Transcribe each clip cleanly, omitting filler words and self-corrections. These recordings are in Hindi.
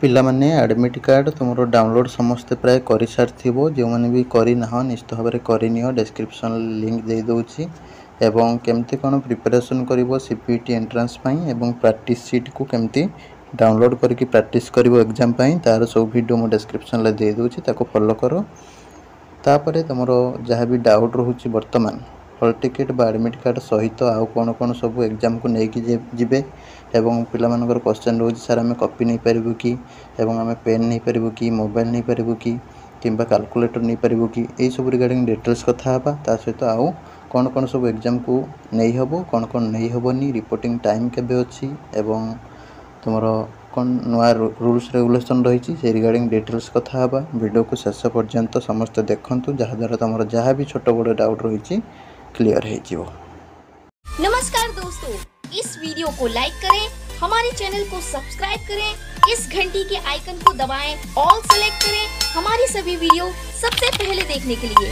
पिला माने एडमिट कार्ड तुम डाउनलोड समस्ते प्राय कर सारी जो मैंने भी करना निश्चित भाव में करनी डिस्क्रिप्शन लिंक दे दूँगी एवं केमती कौन प्रिपरेशन कर सीपीटी एंट्रांस एवं प्रैक्टिस सीट को केमती डाउनलोड करके प्रैक्टिस कर एग्जाम तार सब वीडियो मो डिस्क्रिप्शन दे दूँगी फॉलो कर तापर तुम जहाँ भी डाउट रोचे बर्तमान हॉल टिकेट बा एडमिट कार्ड सहित आउ कौन कौन सब एग्जाम को लेकिन जीवे एवं पिलामानकर क्वेश्चन रोज सर आम कॉपी नहीं पारू कि एवं आम पेन नहीं पारू कि मोबाइल नहीं पारू कि किंबा कैलकुलेटर नहीं पारू कि यही सब रिगार्डिंग डिटेल्स कथा ता सहित आउ कौन कौन सब एग्जाम को नहीं हबो कौन कौन नहीं हबनी रिपोर्टिंग टाइम केबे अछि एवं तुमर कौन नुआ रूल्स रेगुलेशन रही से रिगार्डिंग डिटेल्स कथा वीडियो को शेष पर्यंत समस्त देखंतु जहाद्वारा तुम जहाँ भी छोट बड़ डाउट रही क्लियर हो। नमस्कार दोस्तों, इस वीडियो को लाइक करें, हमारे चैनल को सब्सक्राइब करें, इस घंटी के आइकन को दबाएं, ऑल सेलेक्ट करें हमारी सभी वीडियो सबसे पहले देखने के लिए।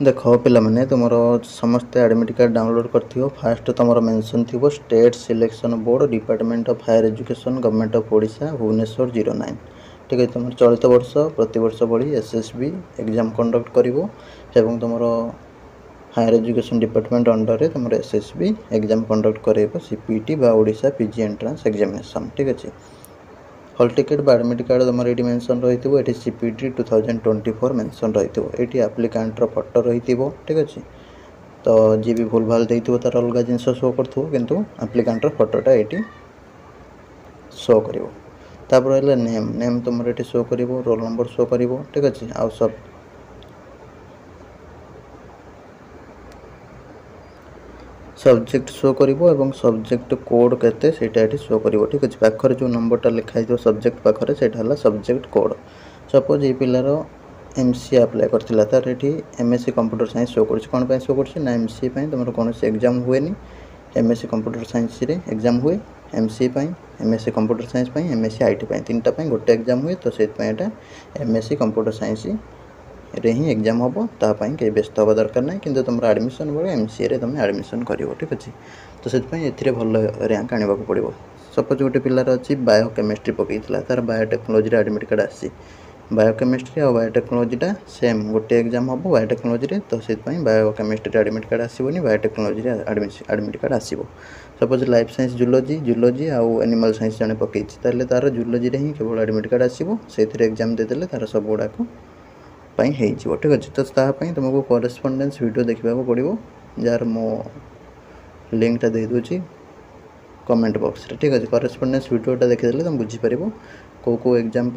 देख पिला माने तुम समस्त एडमिट कार्ड डाउनलोड कर फास्ट तुम मेंशन थी state selection board department of higher education government of Odisha Bhubaneswar 09 ठीक है। तुम चलित वर्ष प्रतिवर्ष बढ़ी एसएसबी एग्जाम कंडक्ट करिवो एवं तुम हायर एजुकेशन डिपार्टमेंट अंडर तुम एसएसबी एग्जाम कंडक्ट करेबो सीपीटी बा ओडिशा पीजी एंट्रांस एग्जामिनेशन ठीक अच्छे। हॉल टिकेट बा एडमिट कार्ड तुम ये मेंशन रही है सीपीटी 2024 मेंशन रही है एप्लिकांटर फोटो रही ठीक अच्छे। तो जी भी भूल भाल देथिबो तार अलग जिनस शो करथो किंतु एप्लिकांटर फोटोटा ये शो करिवो। तापर है नेम नेम तुम ये शो कर रोल नंबर शो कर ठीक अच्छे। आउ सब सब्जेक्ट शो कर सब्जेक्ट कोड केते सेटा ये शो कर ठीक अच्छे। पाखर जो नंबरटा लिखाई सब्जेक्ट पाखर से सब्जेक्ट कोड सपोज ये पिलार एमसी अप्लाई करथिला तार ये एमएससी कंप्यूटर साइंस शो कर कौन शो कर ना एमसी तुम कौन एग्जाम हुए एमएससी कंप्यूटर साइंस रे एग्जाम हुए MC MSc computer science MSc IT तीनटा गोटे एग्जाम हुए तो से एमएससी कंप्यूटर साइंस रे ही एग्जाम हम तापाई कहीं व्यस्त हवा दरकार ना कि तुम एडमिशन बेले एमसीए रे तुम एडमिशन कर ठीक अच्छे। तो से भल रैंक आने को पड़ो। सपोज गोटे पिलार अच्छी बायोकेमिस्ट्री पकईला तार बायोटेक्नोलोजी एडमिट कार्ड आसी बायोकेमिस्ट्री और बायोटेक्नोलोजीटा सेम गोटे एग्जाम हम बायोटेक्नोलोजी तो से बायोकेमिस्ट्री एडमिट कार्ड आसोनी बायोटेक्नोलोजी एडमिट कार्ड आसो। Suppose life science zoology zoology आउ एनिमल साइंस जड़े पकई तार जूलोजी ही केवल एडमिट कार्ड आसो से एग्जाम देदेले तार सब गुड़ाक हो ठीक अच्छे। तो तापाई तुमको करेस्पंडेंस वीडियो देखा पड़ो जार मो लिंकटा दे दूँगी कमेंट बॉक्स रे ठीक अच्छे। करेस्पंडेंस वीडियोटा देखीदे तुम बुझीपर कौ एग्जाम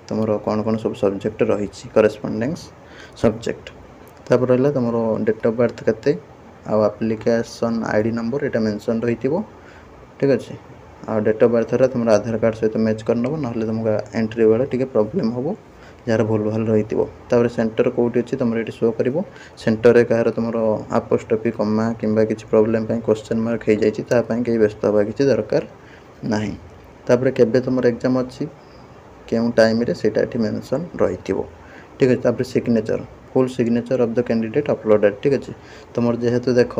तुम कौन कौन सब सब्जेक्ट रही करेस्पंडेंस सब्जेक्ट। तापर रहा तुम डेट ऑफ बर्थ केते आउ एप्लिकेशन आईडी नंबर यहाँ मेंशन रही ठीक अच्छे। आ डेट ऑफ बर्थ तुम आधार कार्ड सहित मैच कर नब ना तुमको एंट्री बेले टी प्रॉब्लम हम जार भूल भाल रही सेंटर कौटी अच्छी तुम ये शो कर सेंटर में कहार तुम आपोस्ट्रोफी कमा कि किसी प्रोब्लेम क्वेश्चन मार्क हो जाए कहीं व्यस्त हवा किसी दरकार ना। तापर केबे तुम एग्जाम अच्छी क्यों टाइम रे सेटा ये मेंशन रही ठीक है। तापर signature full signature of the candidate uploaded ठीक अच्छे। तुम जेहेतु देख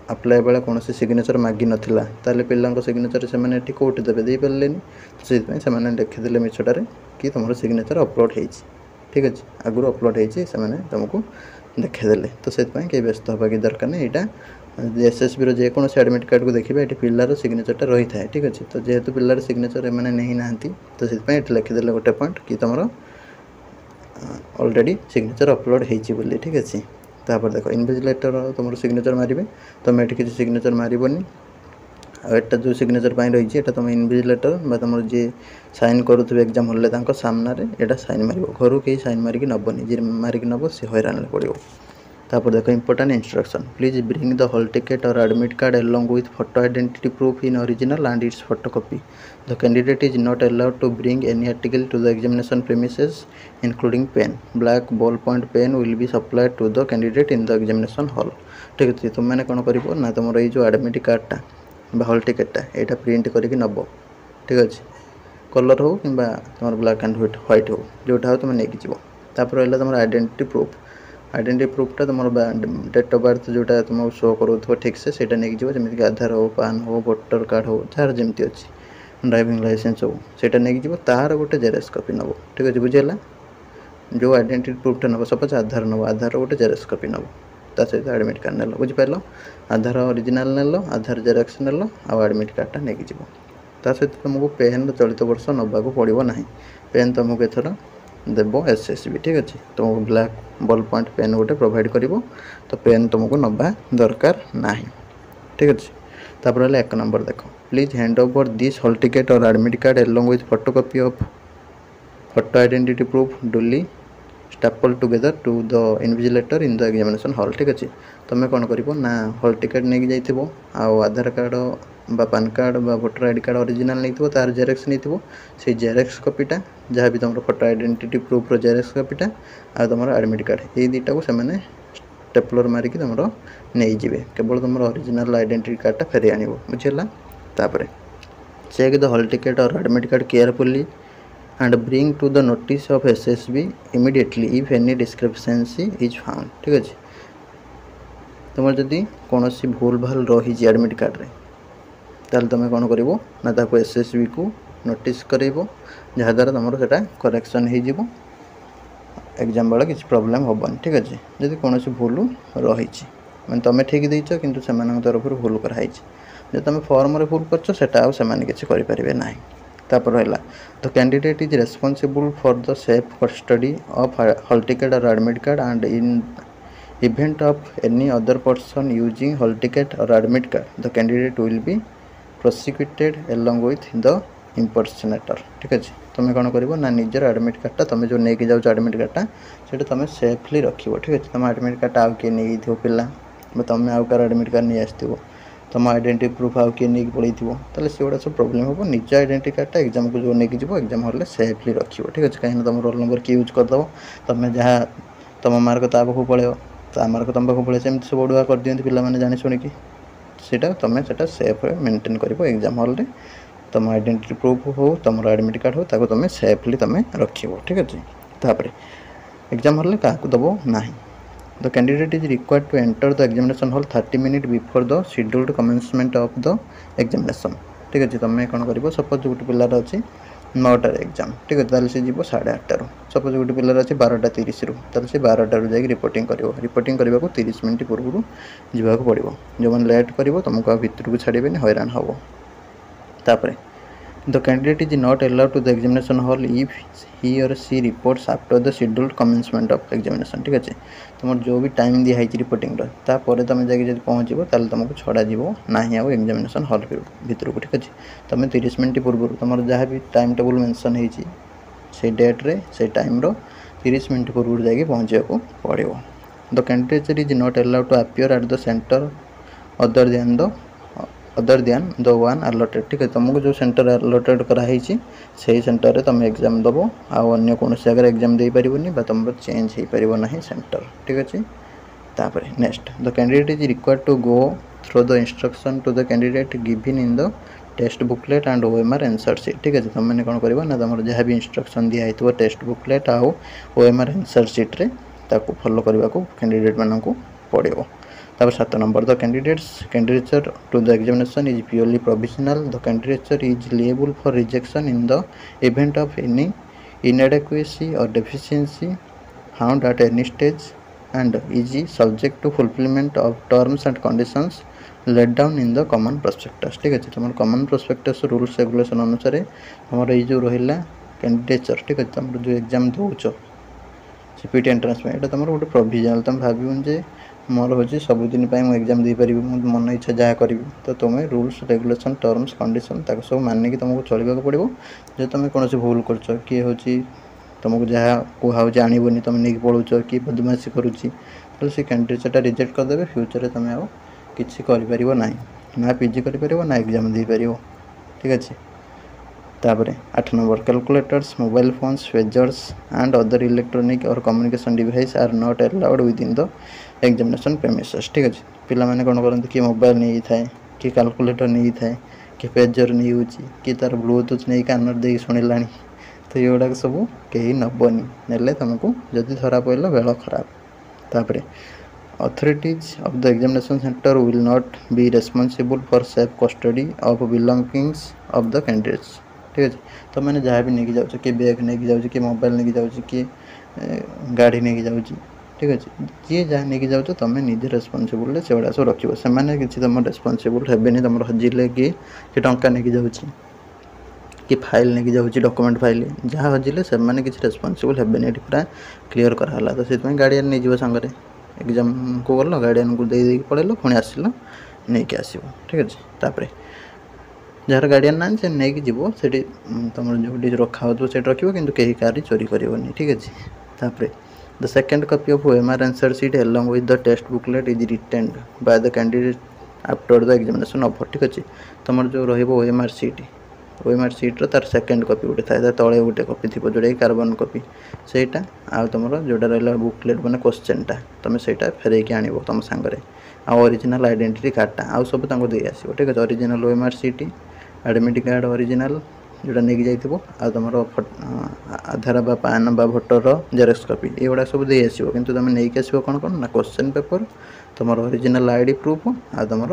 अप्लाई बेले कौन सिग्नेचर मागी नाला ताले पिला सिग्नेचर से कौटी देवे दे पारे से लिखिदे मिछटारे कि तुम सिग्नेचर अपलोड हो ठीक अच्छे आगुरी अपलोड होती तुमको देखेदेले तो से कहीं व्यस्त हवा कि दरकार नहीं। यहाँ एसएसबी जेको एडमिट कार्ड को देखिए ये पिलार सिग्नेचरटा रही है ठीक अच्छे। तो जेहेतु पिलार सिग्नेचर मैंने नहीं ना तो से लिखिदे गोटे पॉइंट कि तुम ऑलरेडी सिग्नेचर अपलोड होती ठीक अच्छे। तापर देख इनविजिलेटर तुम सिग्नेचर मारे तुम ये किसी सिग्नेचर मारबनी आटा जो सिग्नेचर रही है तुम इनविजिलेटर तुम जी साइन करुवे एग्जाम हॉल सामना यहाँ साइन मार घर कहीं साइन मारिक नबनी जी मारिक नब से हैरान पड़ो। तापर देख important instruction please bring the hall ticket or admit card along with photo identity proof in original and its photocopy. The candidate is not allowed to bring any article to the examination premises including pen. Black ballpoint pen will be supplied to the candidate in the examination hall. ठीक है। तुम मैंने कौन कर ना तुम ये एडमिट कार्डटा हॉल टिकेटा यहाँ प्रिंट करके नब ठीक अच्छे कलर हो कि तुम ब्लैक एंड व्हाइट हो जोटा हो तुम नहीं जीव। तापर रहा तुम आइडेंटिटी प्रूफ आइडेंटिटी प्रूफटा तुम डेट ऑफ बर्थ जोटा तुमको शो करो ठीक से सेटा नहीं जीव जमीक आधार हो पान हो वोटर कार्ड हो जार जमी अच्छी ड्राइविंग लाइसेंस हो सेटा नहीं जीव तार गोटे जेरेक्स कॉपी नब ठीक अच्छे बुझीगला जो आइडेंटिटी प्रूफटा नब सपोज आधार नब आधार गोटे जेरेक्स कॉपी नब ता सहित एडमिट कार्ड नेल बुझिपार आधार ओरिजिनल नेल आधार जेरेक्स नेल आ एडमिट कार्डटा नहीं जीव ता सहित तुमको पेन चलित वर्ष नवाक पड़ो ना पेन तुमको एथर देव एसएसबी ठीक अच्छे तुमको ब्लैक बॉल पॉइंट पेन गोटे प्रोवाइड कर तो पेन तुमको नवा दरकार ना ठीक अच्छे तापर एक नंबर देख please hand over this hall ticket or admit card along with photocopy of photo identity proof duly staple together to the invigilator in the examination hall ठीक अच्छे तुम कौन कर ना हॉल टिकेट नहीं जाइए आधार कार्ड बा पान कार्ड बा वोटर आईडी कार्ड ओरिजिनल नहीं तार जेरेक्स नहीं से जेरेक्स कॉपीटा जहाँ भी तुम फोटो आइडेंटिटी प्रूफ जेरेक्स कॉपीटा आ तुम एडमिट कार्ड ये दुटा को से स्टेपलर मारिक तुम नहीं जाए केवल तुम ओरिजिनल आइडेंटिटी कार्डटा फेरी आण बुझेगा तापर check the hall ticket or admit card carefully and bring to the notice of SSB immediately if any discrepancy is found ठीक अच्छे तुम जदि कौन सी भूल भाल रही एडमिट कार्ड रे ताल तुम कौन कर ना ताको SSB को नोटिस करेबो जहाँद्वारा तुम से करेक्शन हो एग्जाम बेला किसी प्रोब्लेम हेबन ठीक अच्छे जदि कौन सी भूल रही मैं तुम ठीक देच कि से तरफ भूल कराई जो तुम फॉर्म रे भूल कर किसी करें ना तापर रहा the candidate is responsible for the safe custody of hall ticket or admit card and in event of any other person using hall ticket or admit card the candidate will be prosecuted along with the impersonator ठीक अच्छे तुम कौन कर ना निजर एडमिट कार्डटा तुम जो नहीं जाऊँ एडमिट कार्डटा से तुम सेफली रख ठीक अच्छे तुम एडमिट कार्डटा आउ किए नहीं पिला तुम आउ कार एडमिट कार्ड नहीं आसो तुम आइडेंटिटी प्रूफ आउ किए नहीं पड़े तेल से गुड़ा सब प्रोब्लेम हम निज आइडेंटिटी कार्डटा एग्जाम को जो नहीं जीव एग्जाम हॉल सेफली रख ठीक अच्छे कहीं तुम रोल नंबर की यूज करदेव तुम जहाँ तुम मार्क ता पाखु पलैब ता मार्क तुम पाखु पलैसे एमती सब अड़ुआ कर दिखती पे जानी शुणिकी सीटा तुम से सेफ मेंटेन कर एग्जाम हॉल तुम आइडेंटिटी प्रूफ हो तुम एडमिट कार्ड हो ताको तुम सेफली तुम रख ठीक अच्छे तापर एग्जाम हॉल क्या दब ना the candidate is required to enter the examination hall 30 minute before the scheduled commencement of the examination ठीक अच्छे तुम कौन कर सपोज गोटे पिलार अच्छी 9टार एग्जाम ठीक अच्छे सी जी 8:30 सपोज गोटे पिलार अच्छी 12:30 रू से 12टार जा रिपोर्टिंग करने को 30 मिनिट पूर्व जावाक पड़ो जो मैंने लेट कर तुमको भितर को छाड़े हैरान हम तापर the candidate is not allowed to the examination hall if he or she reports after the scheduled commencement of examination ठीक अच्छे तुम जो भी टाइम दिखाई रिपोर्टिंग तापर तुम जाकि पहुँचो ताल तुमको छड़ा ना आउ एग्जामिनेशन हॉल भितर को ठीक अच्छे तुम 30 मिनिट पूर्व तुम जहाँ भी टाइम टेबुल मेंशन हो डेट्रे से टाइम 30 मिनिट पूर्व जाकि पहुँचा पड़ो the candidate is not allowed to appear at the centre other than the one allotted ठीक है तुमको जो सेंटर अलॉटेड कराई से सेंटर रे तुम एग्जाम दबो आउ कौन जगह एग्जाम दे पारिबनी बा तुम चेंज हो पारिबो नहीं सेंटर ठीक अच्छे तापर next the candidate is required to go through the instruction to the candidate given in the test booklet and OMR answer sheet ठीक अच्छे तुमने कौन कर ना तुम जहाँ भी इंस्ट्रक्शन दिखाई टेस्ट बुकलेट आउ ओएमआर आंसर सीट रे ताको फॉलो करने को कैंडिडेट मानक पड़ो तापर 7 number the candidature to the examination is purely provisional the candidature is liable for rejection in the event of any inadequacy or deficiency found at any stage and is subject to fulfillment of terms and conditions laid down in the common prospectus ठीक अच्छे तुम कॉमन प्रोस्पेक्टस रूल्स रेगुलेशन अनुसार हमारे ये जो रहा कैंडिडेचर ठीक अच्छे तुम जो एग्जाम दौच सीपीटी एंट्रांस में तुम गोटे प्रोविजनल तुम भाव मोर हूँ सबुदिन मुझे एग्जाम दे पारि मन इच्छा जहाँ करी तो तुम्हें रूल्स रेगुलेशन टर्म्स कंडीशन ताको सब मानिक तुमको चलवा पड़ो जो तुम कौन भूल कर किए हूँ तुमको जहाँ कहूँ जानबनी तुम नहीं पढ़ुच कि बदमाशी करुच्ची तो सी कैंडिडेटटा रिजेक्ट करदे फ्यूचर तुम आउ कि कर ना पीजी कर ना एग्जाम दे पार ठीक अच्छे तापर 8 number calculators mobile phones pagers and other electronic or communication device are not allowed within the examination premises ठीक अच्छे पिला माने कौन करते कि मोबाइल नहीं थाए कि कैलकुलेटर नहीं थाए कि पेजर नहीं हो कि तार ब्लूटूथ नहीं कानर दे शुणिला तो ये गुड़ाक सब कहीं नबनी ने तुमको जदि धरा पड़े बेल खराब तापरे authorities of the examination center will not be responsible for safe custody of belongings of the candidates। ठीक है तो मैंने जहाँ भी नहीं जाऊँ कि बैग नहीं जाऊँ कि मोबाइल नहीं जाऊँ कि गाड़ी नहीं जाऊँ ठीक अच्छे जी जहाँ नहीं जाऊँ तुम निजे रेस्पॉन्सिबल से गुड़ा सब रखिए से किसी तुम रेस्पॉन्सिबल हेबेनि तुम हजिले कि टंका नहीं जाऊँ कि फाइल नहीं जाऊँ डॉक्यूमेंट फाइल जहाँ हजिले से किसी रेस्पॉन्सिबल हेबेनि ये पूरा क्लीयर कराला तो से गार्डियन नहीं जीव सांगे एग्जाम को गल गार्डियन को दे पड़ेल पुणी आसिल नहीं कि आसो ठीक अच्छे तापर जार गार्डियन ना से नहीं जीव से तुम जो रखा हो से रखिए कि कहीं कार चोरी करनी ठीक अच्छे तापर the second copy of OMR answer sheet along with the test booklet is returned by the candidate after the examination of ठीक अच्छे तुम जो OMR शीट तार सेकेंड कॉपी गोटे था तले गोटे कॉपी थी जोटा कार्बन कॉपी सेटा आ तुम जोटा रहा बुकलेट मैंने क्वेश्चनटा तुम से फेर आण तुम सांगे ओरिजिनल आइडेंटिटी कार्डटा आउ सब दे आसो ठीक अच्छे original OMR sheet admit card original जोटा नहीं जाइए आ तुम आधार बा पान बा भोटर जेरक्स कॉपी ये सब दे आसो कि तुम नहीं आसो कौन कौन ना क्वेश्चन पेपर तुम ओरिजिनल आईडी प्रूफ आ तुम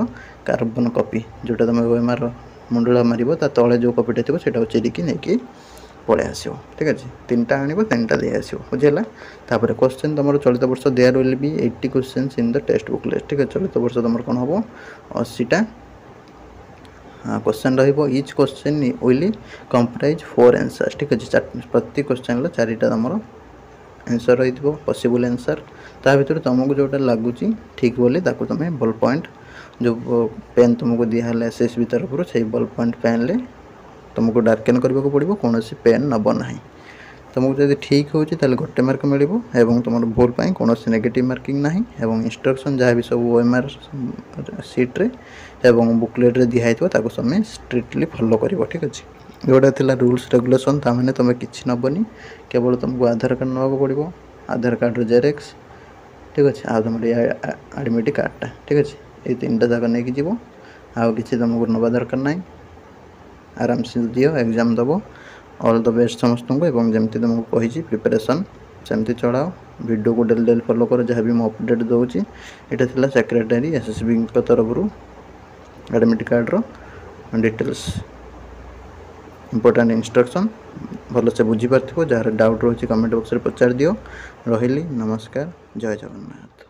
कार्बन कॉपी जोटा तुम OMR मुंडला मार तले जो कॉपीटा थी से चिरिकी नहीं पलि आसो ठीक अच्छे तीन टा आण तीन टा दे आसो बुझेगा तापर क्वेश्चन तुम चलित वर्ष there will be 80 questions in the test booklet ठीक है चलित वर्ष तुम कौन हम 80टा question each question will comprise 4 answers ठीक अच्छे प्रति क्वेश्चन 4टा तुम आंसर रही पॉसिबल आंसर ता भर तुमको जोटा लगुच ठीक बोली तुम बॉल पॉइंट जो पेन तुमको दिहला SSB तरफ से बॉल पॉइंट पेन ले तुमको डार्केन करने को पड़ो कौन पेन नब ना तुमको जब ठीक हो गोटे मार्क मिल और तुम भूल कौन नेगेटिव मार्किंग ना और इंस्ट्रक्शन जहाँ भी सब OMR सीट्रे और बुकलेट दिखाई तुम स्ट्रिक्टली फॉलो कर ठीक अच्छे जोटा थी रूल्स रेगुलेशन ताने तुम किसी नबनी केवल तुमको आधार कार्ड नाक पड़ो आधार कार्ड जेरेक्स ठीक अच्छे आ तुम एडमिट कार्डटा ठीक अच्छे ये 3टा जाक नहीं जीव आउ कि तुमको नवा दरकार ना आराम से दियो एग्जाम दब ऑल द बेस्ट समस्त को जमी तुमको कही प्रिपरेशन सेमती चलाओ वीडियो को डेली डेली फॉलो कर जहाँ भी मुझे अपडेट दूसरी यहाँ थी सेक्रेटरी SSB तरफ admit card details important instruction भल से बुझीपार जार डाउट रोचे कमेंट बॉक्स में पचार दियो रही नमस्कार जय जगन्नाथ।